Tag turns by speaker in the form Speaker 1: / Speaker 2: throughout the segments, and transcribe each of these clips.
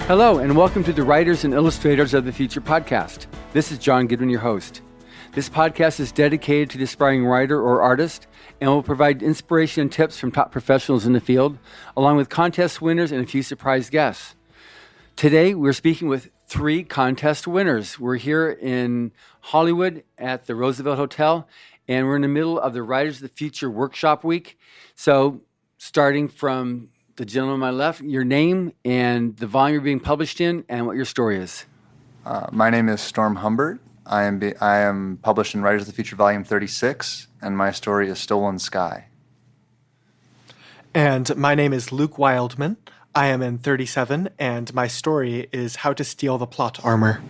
Speaker 1: Hello, and welcome to the Writers and Illustrators of the Future podcast. This is John Goodwin, your host. This podcast is dedicated to the aspiring writer or artist and will provide inspiration and tips from top professionals in the field, along with contest winners and a few surprise guests. Today, we're speaking with 3 contest winners. We're here in Hollywood at the Roosevelt Hotel, and we're in the middle of the Writers of the Future Workshop Week. So, starting from the gentleman on my left, your name and the volume you're being published in, and what your story is.
Speaker 2: My name is Storm Humbert. I am published in Writers of the Future Volume 36, and my story is Stolen Sky.
Speaker 3: And my name is Luke Wildman. I am in 37, and my story is How to Steal the Plot Armor.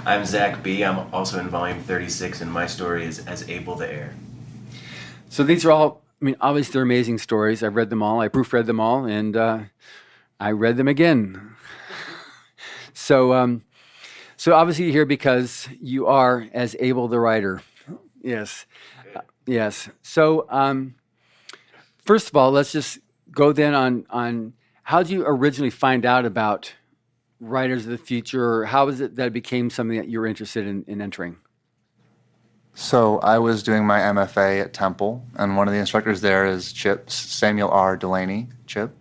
Speaker 4: I'm Zack B. I'm also in Volume 36, and my story is As Able the Heir.
Speaker 1: So these are all, obviously they're amazing stories. I've read them all. I proofread them all, and I read them again. So obviously you're here because you are as able the writer. Yes. Yes. So first of all, let's just go then on how did you originally find out about Writers of the Future, or how is it that it became something that you're interested in entering?
Speaker 2: So I was doing my MFA at Temple, and one of the instructors there is Chip, Samuel R. Delaney, Chip,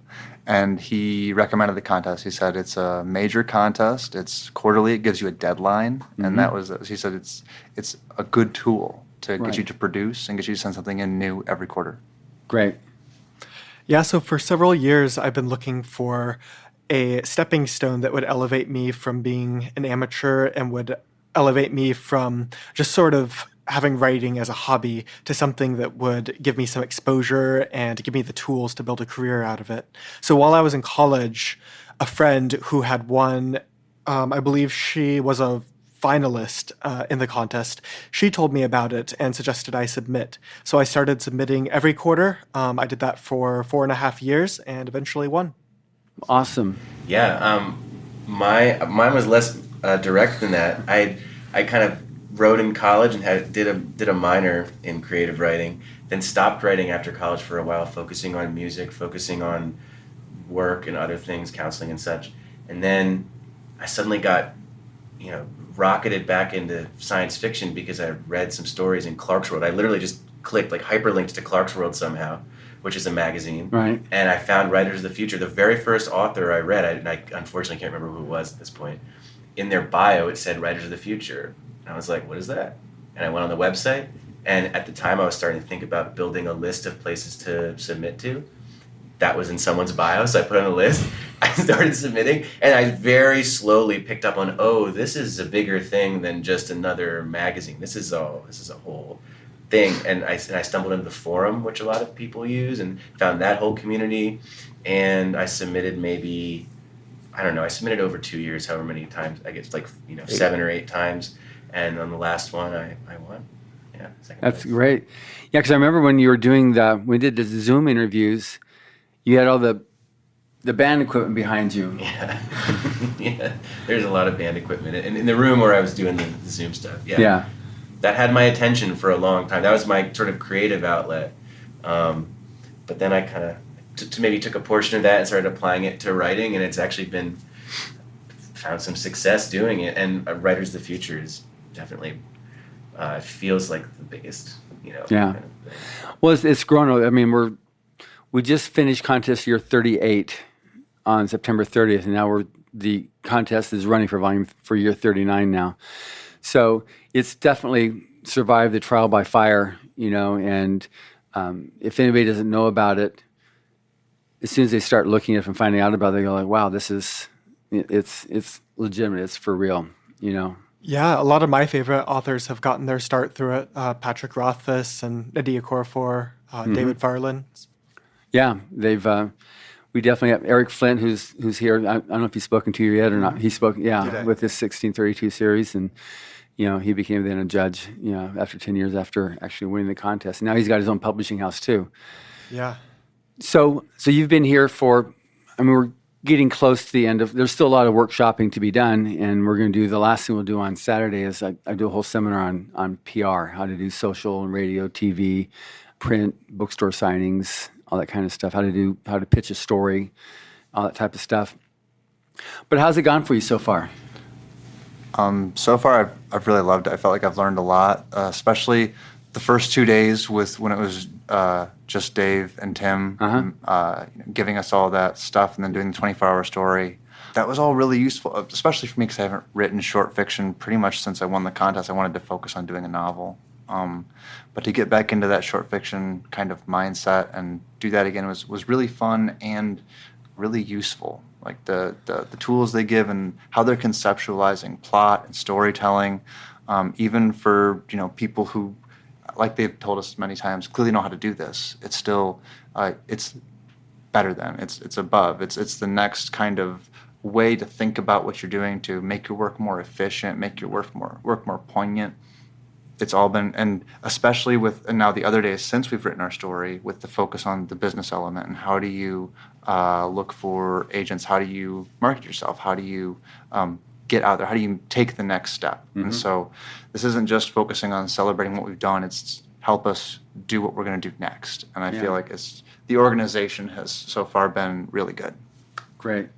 Speaker 2: and he recommended the contest. He said it's a major contest, it's quarterly, it gives you a deadline, and that was, he said it's a good tool to get you to produce and get you to send something in new every quarter.
Speaker 1: Great.
Speaker 3: Yeah, so for several years, I've been looking for a stepping stone that would elevate me from being an amateur and would elevate me from just sort of having writing as a hobby to something that would give me some exposure and give me the tools to build a career out of it. So while I was in college, a friend who had won, I believe she was a finalist in the contest, she told me about it and suggested I submit. So I started submitting every quarter. I did that for 4.5 years and eventually won.
Speaker 1: Awesome.
Speaker 4: Yeah, mine was less direct than that. I kind of wrote in college and did a minor in creative writing, then stopped writing after college for a while, focusing on music, focusing on work and other things, counseling and such. And then I suddenly got, rocketed back into science fiction because I read some stories in Clark's World. I literally just clicked, hyperlinked to Clark's World somehow, which is a magazine.
Speaker 1: Right.
Speaker 4: And I found Writers of the Future. The very first author I read, I unfortunately can't remember who it was at this point, in their bio it said Writers of the Future. And I was like, what is that? And I went on the website, and at the time I was starting to think about building a list of places to submit to. That was in someone's bio, so I put on a list. I started submitting, and I very slowly picked up on, this is a bigger thing than just another magazine. This is a whole thing. And I stumbled into the forum, which a lot of people use, and found that whole community. And I submitted I submitted over 2 years, however many times. I guess 7 or 8 times. And on the last one, I won. Yeah,
Speaker 1: That's great. Yeah, because I remember when you were doing we did the Zoom interviews, you had all the band equipment behind you.
Speaker 4: Yeah. Yeah. There's a lot of band equipment in the room where I was doing the Zoom stuff. Yeah.
Speaker 1: Yeah.
Speaker 4: That had my attention for a long time. That was my sort of creative outlet. But then I kind of maybe took a portion of that and started applying it to writing, and it's actually found some success doing it. And Writers of the Future is definitely feels like the biggest,
Speaker 1: Yeah.
Speaker 4: kind of thing.
Speaker 1: Well, it's grown. We just finished contest year 38 on September 30th, and now the contest is running for year 39 now. So it's definitely survived the trial by fire, and if anybody doesn't know about it, as soon as they start looking at it and finding out about it, they go like, wow, it's legitimate, it's for real,
Speaker 3: Yeah, a lot of my favorite authors have gotten their start through it. Patrick Rothfuss and Nadia Corfor, David Farland.
Speaker 1: Yeah, we definitely have Eric Flint, who's here. I don't know if he's spoken to you yet or not. He spoke, with his 1632 series, and he became then a judge, after 10 years after actually winning the contest. And now he's got his own publishing house too.
Speaker 3: Yeah.
Speaker 1: So you've been here we're getting close to the end there's still a lot of workshopping to be done, and we're going to do, the last thing we'll do on Saturday is I do a whole seminar on PR, how to do social and radio, TV, print, bookstore signings, all that kind of stuff, how to pitch a story, all that type of stuff. But how's it gone for you so far?
Speaker 2: So far, I've really loved it. I felt like I've learned a lot, especially the first 2 days when it was just Dave and Tim giving us all that stuff and then doing the 24-hour story. That was all really useful, especially for me because I haven't written short fiction pretty much since I won the contest. I wanted to focus on doing a novel. But to get back into that short fiction kind of mindset and do that again was really fun and really useful. Like the tools they give and how they're conceptualizing plot and storytelling, even for people who, like they've told us many times, clearly know how to do this. It's still it's better than it's above. It's the next kind of way to think about what you're doing to make your work more efficient, make your work more poignant. It's all been, and especially and now the other days since we've written our story, with the focus on the business element and how do you look for agents, how do you market yourself, how do you get out there, how do you take the next step? Mm-hmm. And so this isn't just focusing on celebrating what we've done, it's help us do what we're going to do next. And I feel like the organization has so far been really good.
Speaker 1: Great.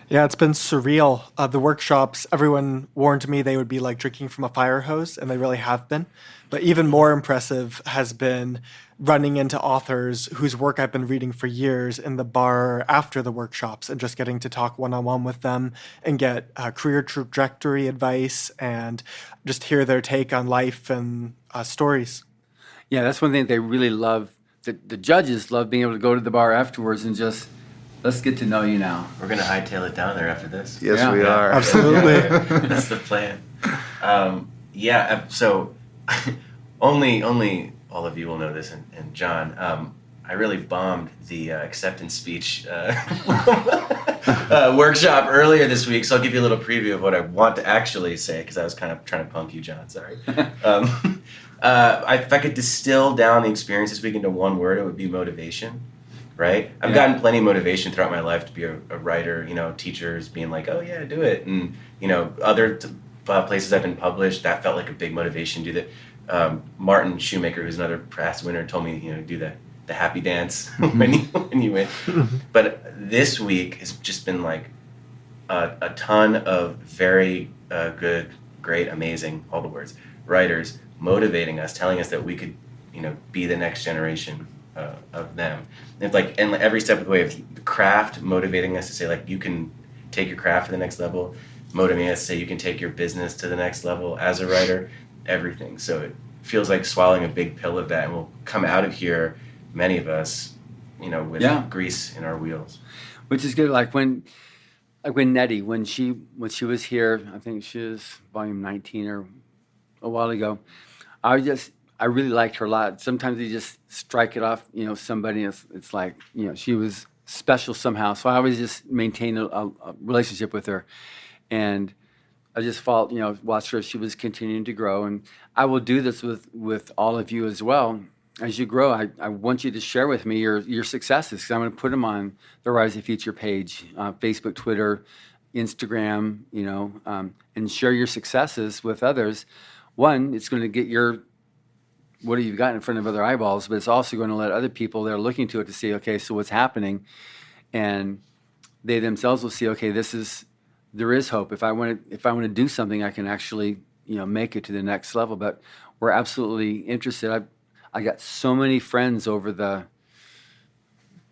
Speaker 3: Yeah, it's been surreal. The workshops, everyone warned me they would be like drinking from a fire hose, and they really have been. But even more impressive has been running into authors whose work I've been reading for years in the bar after the workshops and just getting to talk one-on-one with them and get career trajectory advice and just hear their take on life and stories.
Speaker 1: Yeah, that's one thing they really love. The judges love being able to go to the bar afterwards and just... Let's get to know you now.
Speaker 4: We're going to hightail it down there after this.
Speaker 2: Yes, we are.
Speaker 3: Absolutely.
Speaker 4: That's the plan. So only all of you will know this, and John, I really bombed the acceptance speech workshop earlier this week, so I'll give you a little preview of what I want to actually say, because I was kind of trying to punk you, John, sorry. If I could distill down the experience this week into one word, it would be motivation. Right? I've gotten plenty of motivation throughout my life to be a writer, teachers being like, oh yeah, do it. And, other places I've been published, that felt like a big motivation to do that. Martin Shoemaker, who's another press winner, told me, do the happy dance when you win. But this week has just been like a ton of very good, great, amazing, all the words, writers motivating us, telling us that we could, be the next generation of them. And every step of the way of the craft motivating us to say, like, you can take your craft to the next level, motivating us to say you can take your business to the next level as a writer, everything. So it feels like swallowing a big pill of that, and we'll come out of here, many of us, with grease in our wheels. Which is good.
Speaker 1: Like when Nettie, when she was here, I think she was volume 19 or a while ago, I really liked her a lot. Sometimes you just strike it off, somebody, it's like, she was special somehow. So I always just maintain a relationship with her. And I just felt, watched her as she was continuing to grow. And I will do this with all of you as well. As you grow, I want you to share with me your successes, because I'm going to put them on the Rise of Feature page, Facebook, Twitter, Instagram, and share your successes with others. One, it's going to get what have you got in front of other eyeballs, but it's also going to let other people that are looking to it to see, okay, so what's happening, and they themselves will see, okay, there is hope. If I want to do something, I can actually, make it to the next level. But we're absolutely interested. I got so many friends over the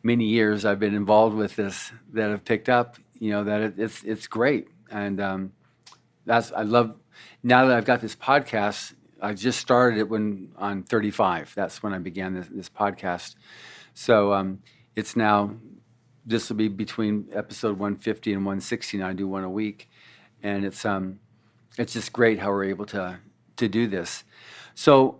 Speaker 1: many years I've been involved with this that have picked up, that it's great, and I love. Now that I've got this podcast, I just started it on 35. That's when I began this podcast. So it's now, this will be between episode 150 and 160, and I do one a week. And it's just great how we're able to do this. So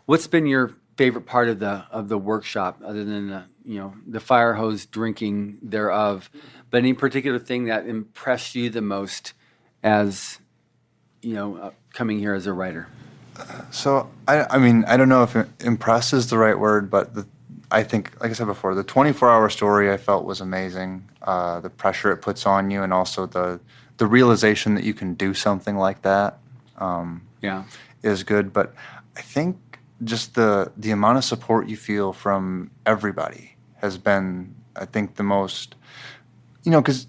Speaker 1: what's been your favorite part of the workshop, other than the fire hose drinking thereof, but any particular thing that impressed you the most as coming here as a writer?
Speaker 2: So, I mean, I don't know if impress is the right word, but I think, like I said before, the 24-hour story I felt was amazing. The pressure it puts on you, and also the realization that you can do something like that is good. But I think just the amount of support you feel from everybody has been, I think, the most Because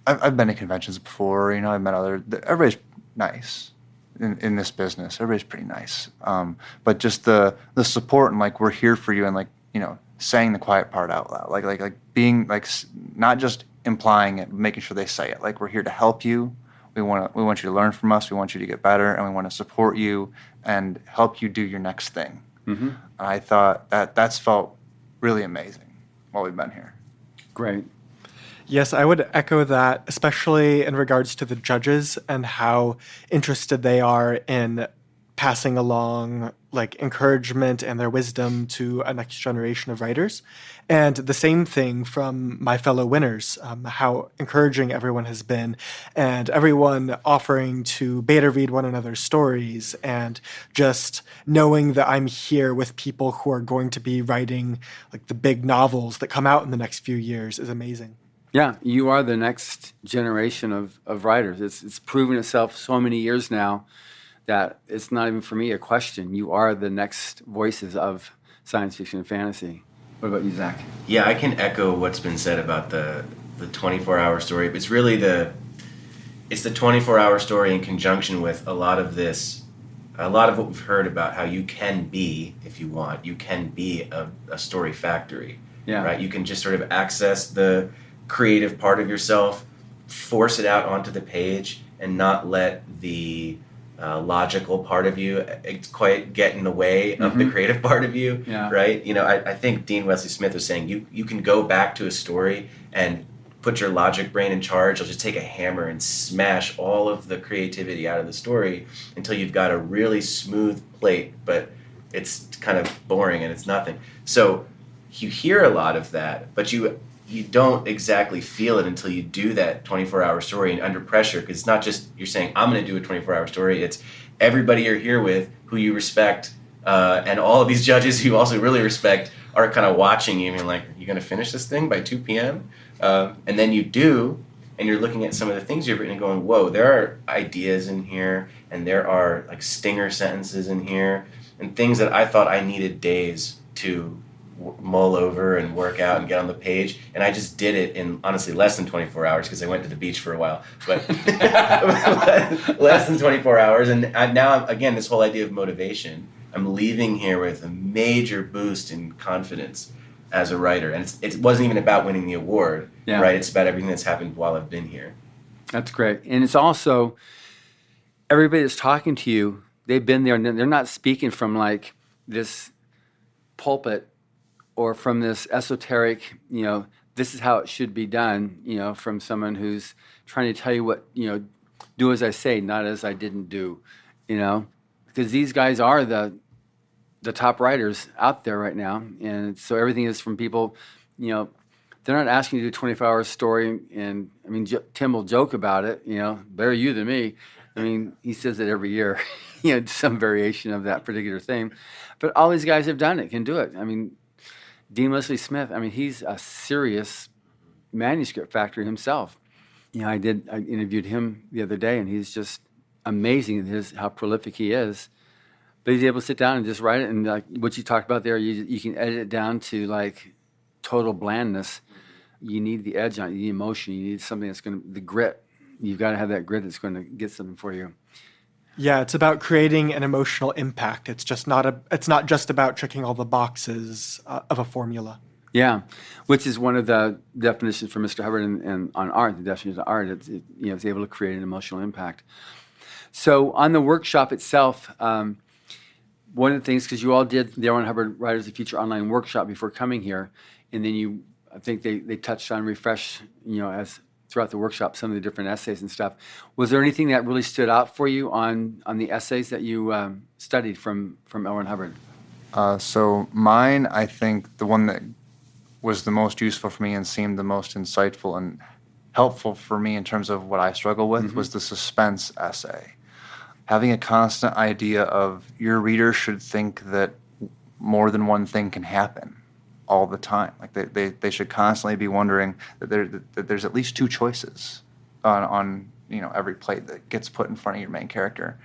Speaker 2: I've been to conventions before. I've met everybody's nice in this business. Everybody's pretty nice. But just the support and like we're here for you and like saying the quiet part out loud, like being like not just implying it, making sure they say it. Like we're here to help you. We want you to learn from us. We want you to get better, and we want to support you and help you do your next thing. Mm-hmm. And I thought that's felt really amazing while we've been here.
Speaker 1: Great.
Speaker 3: Yes, I would echo that, especially in regards to the judges and how interested they are in passing along like encouragement and their wisdom to a next generation of writers. And the same thing from my fellow winners, how encouraging everyone has been, and everyone offering to beta read one another's stories, and just knowing that I'm here with people who are going to be writing like the big novels that come out in the next few years is amazing.
Speaker 1: Yeah, you are the next generation of writers. It's proven itself so many years now that it's not even for me a question. You are the next voices of science fiction and fantasy. What about you, Zach?
Speaker 4: Yeah, I can echo what's been said about the 24-hour story. It's really the 24-hour story in conjunction with a lot of what we've heard about how you can be, if you want, you can be a story factory. Yeah. Right? You can just sort of access the creative part of yourself, force it out onto the page, and not let the logical part of you quite get in the way of the creative part of you, right? I think Dean Wesley Smith was saying you can go back to a story and put your logic brain in charge. You'll just take a hammer and smash all of the creativity out of the story until you've got a really smooth plate, but it's kind of boring and it's nothing. So you hear a lot of that, but you don't exactly feel it until you do that 24-hour story and under pressure, because it's not just you're saying, I'm going to do a 24-hour story. It's everybody you're here with who you respect, and all of these judges who you also really respect are kind of watching you and like, are you going to finish this thing by 2 p.m.? And then you do, and you're looking at some of the things you've written and going, whoa, there are ideas in here, and there are like stinger sentences in here, and things that I thought I needed days to mull over and work out and get on the page, and I just did it in honestly less than 24 hours because I went to the beach for a while, but less than 24 hours. And now again, this whole idea of motivation, I'm leaving here with a major boost in confidence as a writer, and it wasn't even about winning the award, right? It's about everything that's happened while I've been here. That's
Speaker 1: great. And it's also everybody that's talking to you, they've been there, and they're not speaking from like this pulpit or from this esoteric, this is how it should be done, from someone who's trying to tell you what, do as I say, not as I didn't do, because these guys are the top writers out there right now. And so everything is from people, they're not asking you to do a 24-hour story. And I mean, Tim will joke about it, better you than me. I mean, he says it every year, some variation of that particular theme. But all these guys have done it, can do it. I mean, Dean Wesley Smith, he's a serious manuscript factory himself. I interviewed him the other day, and he's just amazing in how prolific he is. But he's able to sit down and just write it, and like what you talked about there, you can edit it down to like total blandness. You need the edge on it, you need emotion, you need something that's the grit. You've got to have that grit that's going to get something for you.
Speaker 3: Yeah, it's about creating an emotional impact. It's not just about checking all the boxes of a formula.
Speaker 1: Yeah, which is one of the definitions for Mr. Humbert and on art. The definition of art, it's able to create an emotional impact. So on the workshop itself, one of the things, because you all did the L. Hubbard Writers of the Future online workshop before coming here, and then I think they touched on refresh, as throughout the workshop, some of the different essays and stuff. Was there anything that really stood out for you on the essays that you studied from L. Hubbard?
Speaker 2: So mine, I think the one that was the most useful for me and seemed the most insightful and helpful for me in terms of what I struggle with was the suspense essay. Having a constant idea of your reader should think that more than one thing can happen all the time. Like they should constantly be wondering that there's at least two choices on every plate that gets put in front of your main character.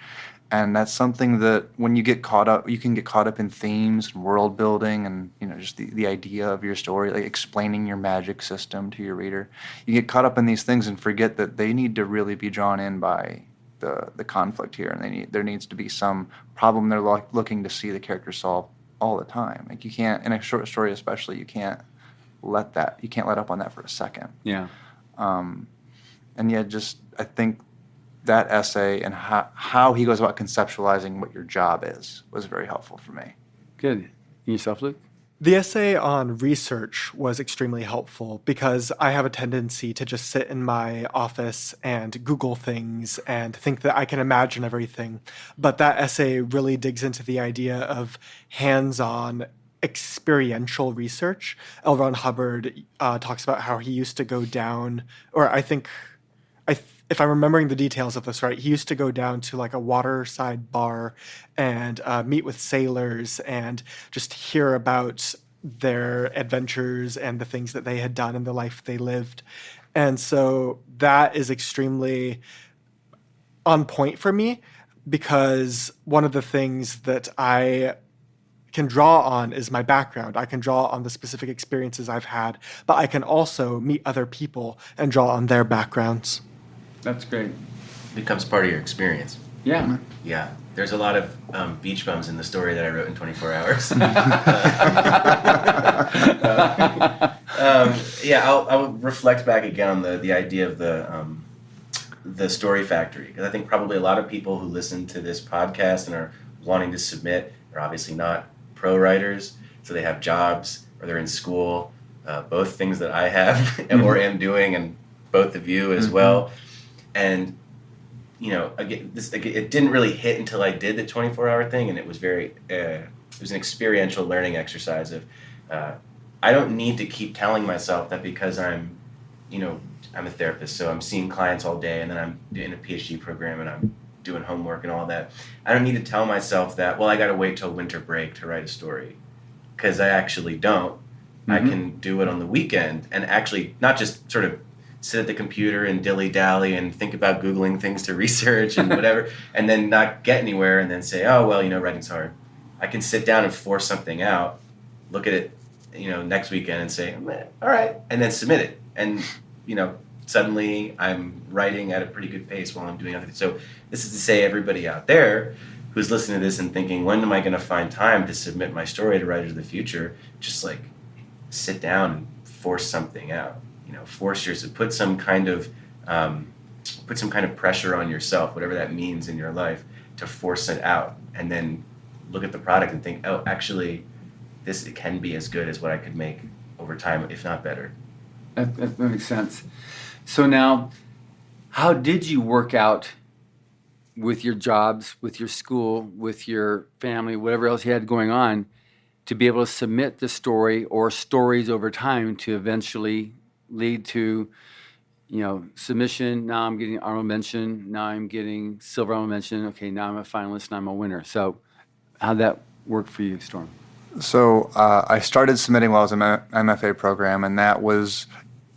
Speaker 2: And that's something that when you get caught up, you can get caught up in themes and world building and, just the idea of your story, like explaining your magic system to your reader. You get caught up in these things and forget that they need to really be drawn in by the conflict here, and there needs to be some problem they're looking to see the character solve all the time. Like you can't, in a short story especially, you can't let up on that for a second.
Speaker 1: Yeah.
Speaker 2: And yet I think that essay and how he goes about conceptualizing what your job is was very helpful for me.
Speaker 1: Good. And yourself, Luke?
Speaker 3: The essay on research was extremely helpful because I have a tendency to just sit in my office and Google things and think that I can imagine everything. But that essay really digs into the idea of hands-on experiential research. L. Ron Hubbard talks about how he used to go down, or if I'm remembering the details of this right, he used to go down to like a waterside bar and meet with sailors and just hear about their adventures and the things that they had done in the life they lived. And so that is extremely on point for me because one of the things that I can draw on is my background. I can draw on the specific experiences I've had, but I can also meet other people and draw on their backgrounds.
Speaker 1: That's great.
Speaker 4: Becomes part of your experience.
Speaker 1: Yeah.
Speaker 4: Yeah. There's a lot of beach bums in the story that I wrote in 24 hours. I'll reflect back again on the idea of the story factory, because I think probably a lot of people who listen to this podcast and are wanting to submit are obviously not pro writers, so they have jobs or they're in school, both things that I have or am doing, and both of you as well. And again, it didn't really hit until I did the 24-hour thing, and it was it was an experiential learning exercise of I don't need to keep telling myself that because I'm a therapist, so I'm seeing clients all day, and then I'm in a PhD program and I'm doing homework and all that. I don't need to tell myself that, well, I got to wait till winter break to write a story, because I actually don't. I can do it on the weekend and actually not just sort of sit at the computer and dilly-dally and think about Googling things to research and whatever, and then not get anywhere and then say, oh, well, writing's hard. I can sit down and force something out, look at it, next weekend and say, all right, and then submit it. And, suddenly I'm writing at a pretty good pace while I'm doing other things. So this is to say everybody out there who's listening to this and thinking, when am I going to find time to submit my story to Writers of the Future? Just like sit down and force something out. Force yourself, put some kind of pressure on yourself, whatever that means in your life, to force it out, and then look at the product and think, oh, actually, it can be as good as what I could make over time, if not better.
Speaker 1: That makes sense. So now, how did you work out with your jobs, with your school, with your family, whatever else you had going on, to be able to submit the story or stories over time to eventually lead to, submission? Now I'm getting honorable mention. Now I'm getting silver honorable mention. Okay, now I'm a finalist and I'm a winner. So how'd that work for you, Storm?
Speaker 2: So I started submitting while I was in my MFA program, and that was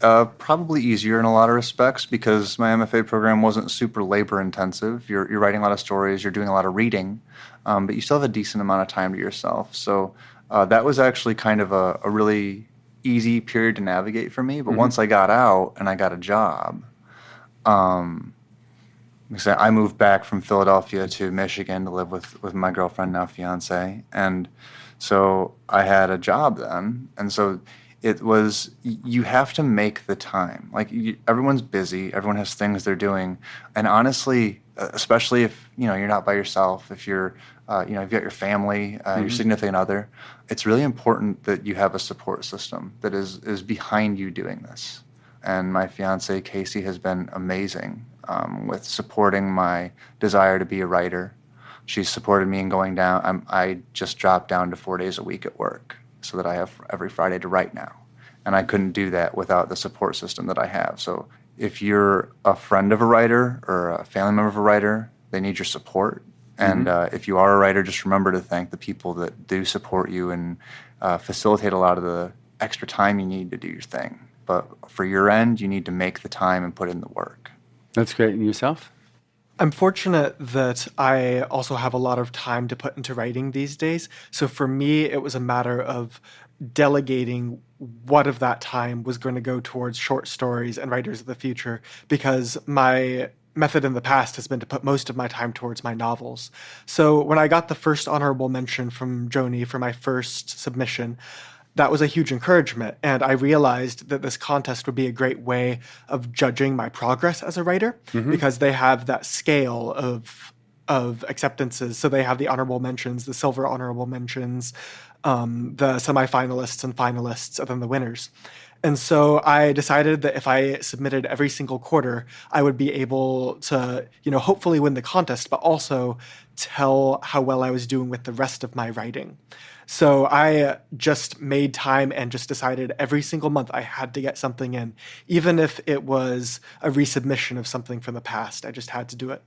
Speaker 2: probably easier in a lot of respects because my MFA program wasn't super labor intensive. You're writing a lot of stories, you're doing a lot of reading, but you still have a decent amount of time to yourself. So that was actually kind of a really easy period to navigate for me. But once I got out and I got a job, I moved back from Philadelphia to Michigan to live with my girlfriend, now fiance. And so I had a job then. And so it was, you have to make the time. Like everyone's busy, everyone has things they're doing. And honestly, especially if, you're not by yourself, if you're, you've got your family, your significant other, it's really important that you have a support system that is behind you doing this. And my fiance, Casey, has been amazing with supporting my desire to be a writer. She's supported me in going down. I just dropped down to 4 days a week at work so that I have every Friday to write now. And I couldn't do that without the support system that I have. So if you're a friend of a writer or a family member of a writer, they need your support. And if you are a writer, just remember to thank the people that do support you and facilitate a lot of the extra time you need to do your thing. But for your end, you need to make the time and put in the work.
Speaker 1: That's great. And yourself?
Speaker 3: I'm fortunate that I also have a lot of time to put into writing these days. So for me, it was a matter of delegating what of that time was going to go towards short stories and Writers of the Future, because my method in the past has been to put most of my time towards my novels. So when I got the first honorable mention from Joni for my first submission, that was a huge encouragement. And I realized that this contest would be a great way of judging my progress as a writer, because they have that scale of acceptances. So they have the honorable mentions, the silver honorable mentions, the semifinalists and finalists, and then the winners. And so I decided that if I submitted every single quarter, I would be able to, hopefully win the contest, but also tell how well I was doing with the rest of my writing. So I just made time and just decided every single month I had to get something in, even if it was a resubmission of something from the past. I just had to do it.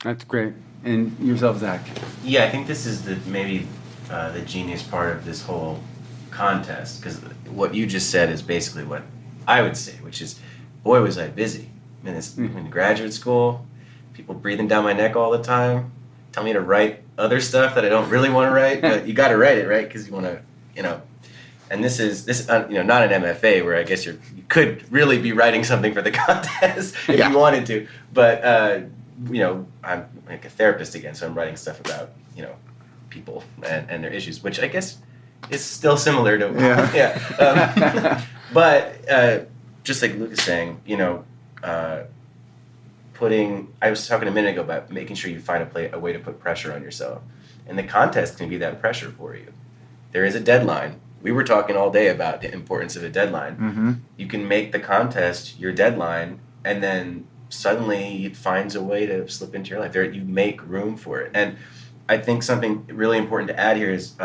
Speaker 1: That's great. And yourself, Zach?
Speaker 4: Yeah, I think this is maybe the genius part of this whole contest, because what you just said is basically what I would say, which is, boy, was I busy. In graduate school, people breathing down my neck all the time, tell me to write other stuff that I don't really want to write, but you got to write it, right? Because you want to, and this is not an MFA where I guess you could really be writing something for the contest if you wanted to, but I'm like a therapist again, so I'm writing stuff about people and their issues, which I guess is still similar to but just like Luke is saying, I was talking a minute ago about making sure you find a way to put pressure on yourself, and the contest can be that pressure for you. There is a deadline. We were talking all day about the importance of a deadline. You can make the contest your deadline, and then suddenly it finds a way to slip into your life. You make room for it. And I think something really important to add here is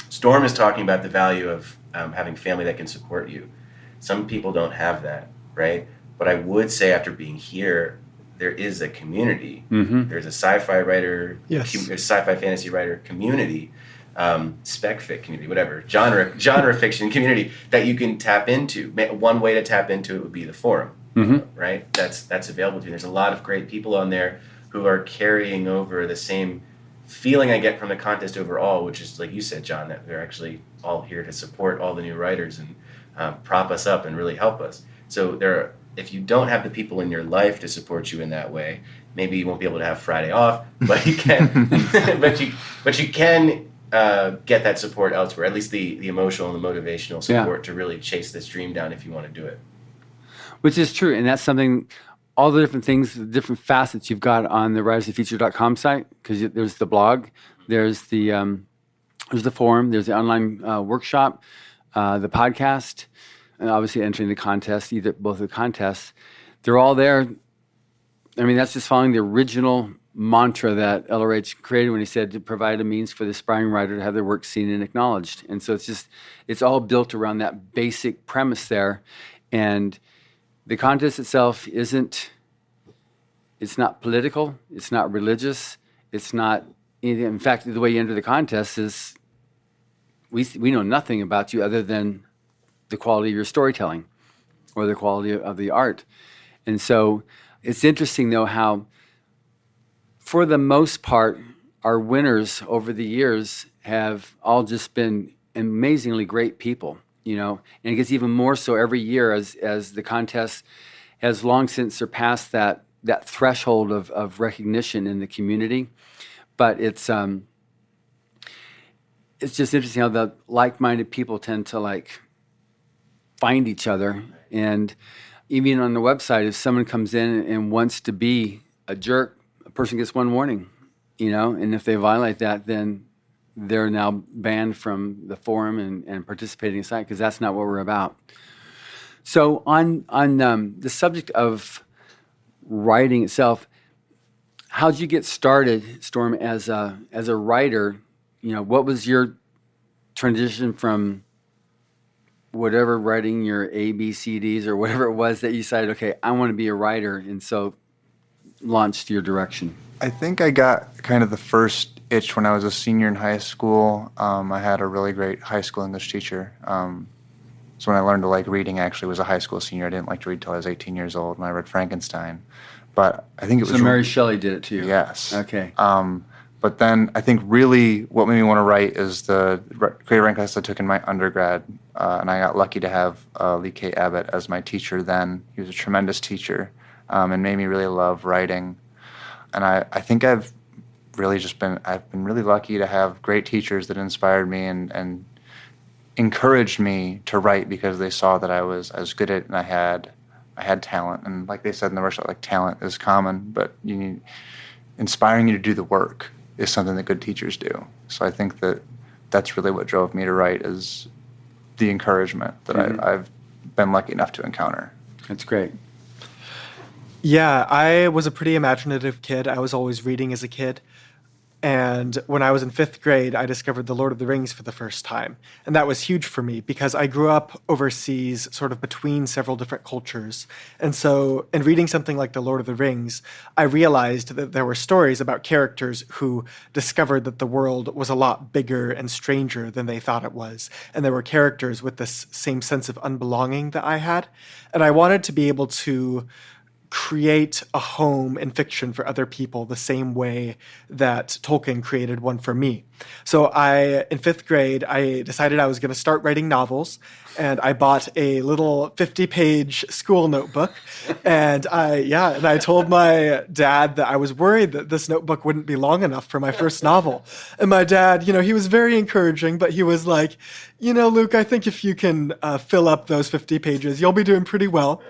Speaker 4: Storm is talking about the value of having family that can support you. Some people don't have that, right? But I would say after being here, there is a community. There's a sci-fi writer, sci-fi fantasy writer community, spec fic community, whatever, genre fiction community that you can tap into. One way to tap into it would be the forum, right? That's available to you. There's a lot of great people on there who are carrying over the same feeling I get from the contest overall, which is, like you said, John, that they're actually all here to support all the new writers and prop us up and really help us. So if you don't have the people in your life to support you in that way, maybe you won't be able to have Friday off, but you can, but you can get that support elsewhere, at least the emotional and the motivational support to really chase this dream down if you want to do it.
Speaker 1: Which is true, and that's something, all the different things, the different facets you've got on the writersofthefuture.com site, because there's the blog, there's the forum, there's the online workshop, the podcast, and obviously entering the contest, both of the contests. They're all there. I mean, that's just following the original mantra that LRH created when he said to provide a means for the aspiring writer to have their work seen and acknowledged. And so it's all built around that basic premise there. And the contest itself it's not political, it's not religious, it's not anything. In fact, the way you enter the contest is we know nothing about you other than the quality of your storytelling or the quality of the art. And so it's interesting, though, how for the most part, our winners over the years have all just been amazingly great people, and it gets even more so every year as the contest has long since surpassed that threshold of recognition in the community. But it's just interesting how the like-minded people tend to find each other. And even on the website, if someone comes in and wants to be a jerk, a person gets one warning, and if they violate that, then they're now banned from the forum and participating in the site, because that's not what we're about. So on the subject of writing itself, how'd you get started, Storm, as a writer? What was your transition from whatever writing your ABCDs or whatever it was that you decided, okay, I want to be a writer, and so launched your direction?
Speaker 2: I think I got kind of the first itch when I was a senior in high school. I had a really great high school English teacher. So when I learned to like reading, I actually was a high school senior. I didn't like to read till I was 18 years old, and I read Frankenstein. But I think it was...
Speaker 1: So Mary Shelley did it to you?
Speaker 2: Yes.
Speaker 1: Okay.
Speaker 2: But then I think really what made me want to write is the creative writing class I took in my undergrad, and I got lucky to have Lee K. Abbott as my teacher then. He was a tremendous teacher, and made me really love writing. And I think I've been really lucky to have great teachers that inspired me and encouraged me to write because they saw that I was good at it and I had talent. And like they said in the workshop, like talent is common, but inspiring you to do the work is something that good teachers do. So I think that's really what drove me to write, is the encouragement that I've been lucky enough to encounter.
Speaker 1: That's great.
Speaker 3: Yeah, I was a pretty imaginative kid. I was always reading as a kid. And when I was in 5th grade, I discovered The Lord of the Rings for the first time. And that was huge for me because I grew up overseas, sort of between several different cultures. And so in reading something like The Lord of the Rings, I realized that there were stories about characters who discovered that the world was a lot bigger and stranger than they thought it was. And there were characters with this same sense of unbelonging that I had. And I wanted to be able to create a home in fiction for other people the same way that Tolkien created one for me. So in 5th grade, I decided I was going to start writing novels, and I bought a little 50-page school notebook, and I told my dad that I was worried that this notebook wouldn't be long enough for my first novel. And my dad, he was very encouraging, but he was like, Luke, I think if you can fill up those 50 pages, you'll be doing pretty well.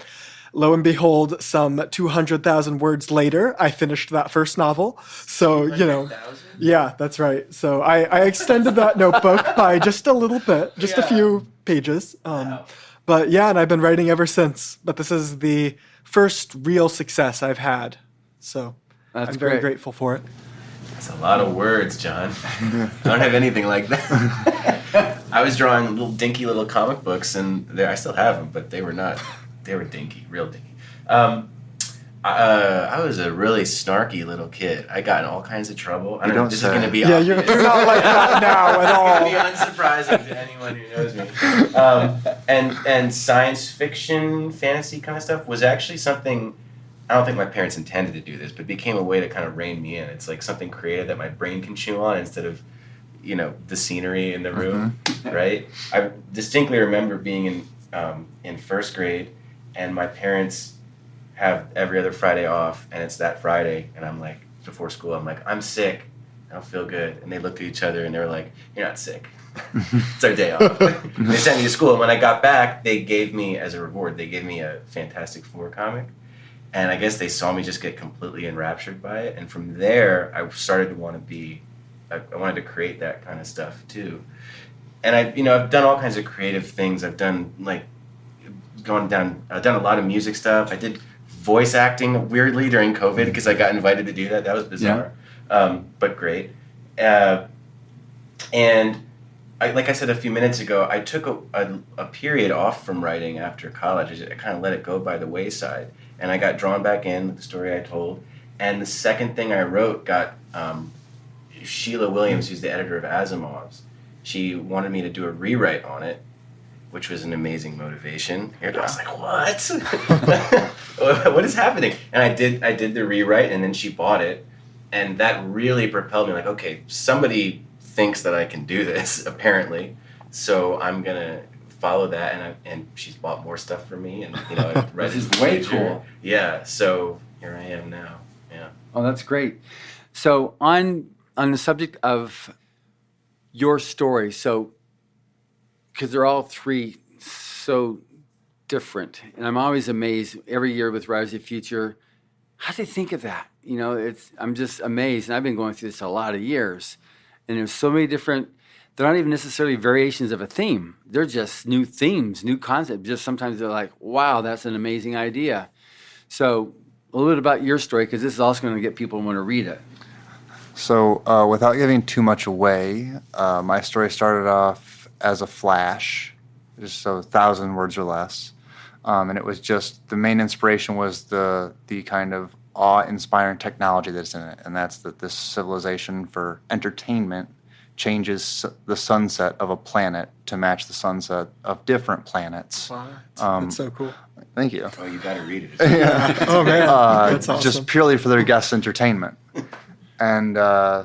Speaker 3: Lo and behold, some 200,000 words later, I finished that first novel. So, yeah, that's right. So I extended that notebook by just a little bit, just a few pages. But yeah, and I've been writing ever since. But this is the first real success I've had. So I'm very grateful for it.
Speaker 4: That's a lot of words, John. I don't have anything like that. I was drawing little dinky little comic books, and I still have them, but they were not... They were dinky, real dinky. I was a really snarky little kid. I got in all kinds of trouble. I don't know, this is going to be obvious.
Speaker 3: You're not like that now at all.
Speaker 4: It's going to be unsurprising to anyone who knows me. And science fiction, fantasy kind of stuff was actually something, I don't think my parents intended to do this, but became a way to kind of rein me in. It's like something creative that my brain can chew on instead of, the scenery in the room, right? I distinctly remember being in first grade, and my parents have every other Friday off, and it's that Friday, and I'm like, before school, I'm like, I'm sick, I don't feel good. And they looked at each other, and they were like, you're not sick. It's our day off. They sent me to school, and when I got back, they gave me, as a reward, a Fantastic Four comic. And I guess they saw me just get completely enraptured by it, and from there, I started to want to I wanted to create that kind of stuff, too. And I've done all kinds of creative things. I've done, I've done a lot of music stuff. I did voice acting weirdly during COVID because I got invited to do that. That was bizarre, but great. And like I said a few minutes ago, I took a period off from writing after college. I kind of let it go by the wayside, and I got drawn back in with the story I told. And the second thing I wrote got Sheila Williams, who's the editor of Asimov's. She wanted me to do a rewrite on it, which was an amazing motivation. I was like, what? What is happening? And I did the rewrite, and then she bought it. And that really propelled me, like, okay, somebody thinks that I can do this, apparently. So I'm going to follow that. And she's bought more stuff for me. And, I read
Speaker 1: This is way cool.
Speaker 4: Yeah, so here I am now. Yeah.
Speaker 1: Oh, that's great. So on the subject of your story, because they're all three so different, and I'm always amazed every year with Rise of the Future. How do they think of that? I'm just amazed, and I've been going through this a lot of years, and there's so many different. They're not even necessarily variations of a theme. They're just new themes, new concepts. Just sometimes they're like, "Wow, that's an amazing idea." So a little bit about your story, because this is also going to get people to want to read it.
Speaker 2: So without giving too much away, my story started off as a flash, just so 1,000 words or less. And it was just, the main inspiration was the kind of awe-inspiring technology that's in it. And that's that this civilization for entertainment changes the sunset of a planet to match the sunset of different planets.
Speaker 3: Wow, that's so cool.
Speaker 2: Thank you.
Speaker 4: Oh, you got to read it.
Speaker 3: Oh man, that's awesome.
Speaker 2: Just purely for their guests' entertainment. And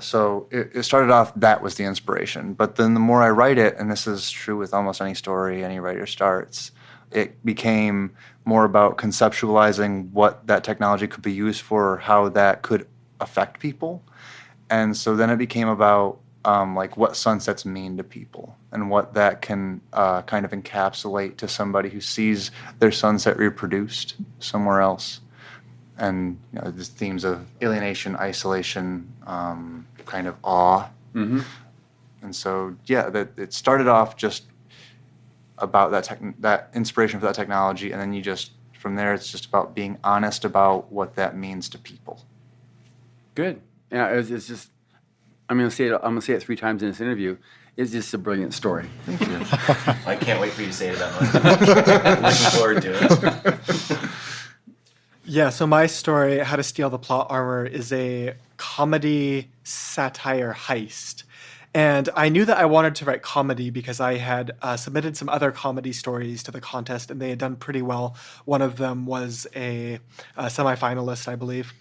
Speaker 2: so it started off, that was the inspiration. But then the more I write it, and this is true with almost any story any writer starts, it became more about conceptualizing what that technology could be used for, or how that could affect people. And so then it became about like what sunsets mean to people and what that can kind of encapsulate to somebody who sees their sunset reproduced somewhere else. And the themes of alienation, isolation, kind of awe. Mm-hmm. And so, it started off just about that inspiration for that technology, and then from there, it's just about being honest about what that means to people.
Speaker 1: Good. Yeah, it's just, I'm going to say it 3 times in this interview. It's just a brilliant story.
Speaker 2: Thank you.
Speaker 4: I can't wait for you to say it that much. Looking forward to it.
Speaker 3: Yeah, so my story, How to Steal the Plot Armor, is a comedy satire heist. And I knew that I wanted to write comedy because I had submitted some other comedy stories to the contest, and they had done pretty well. One of them was a semifinalist, I believe.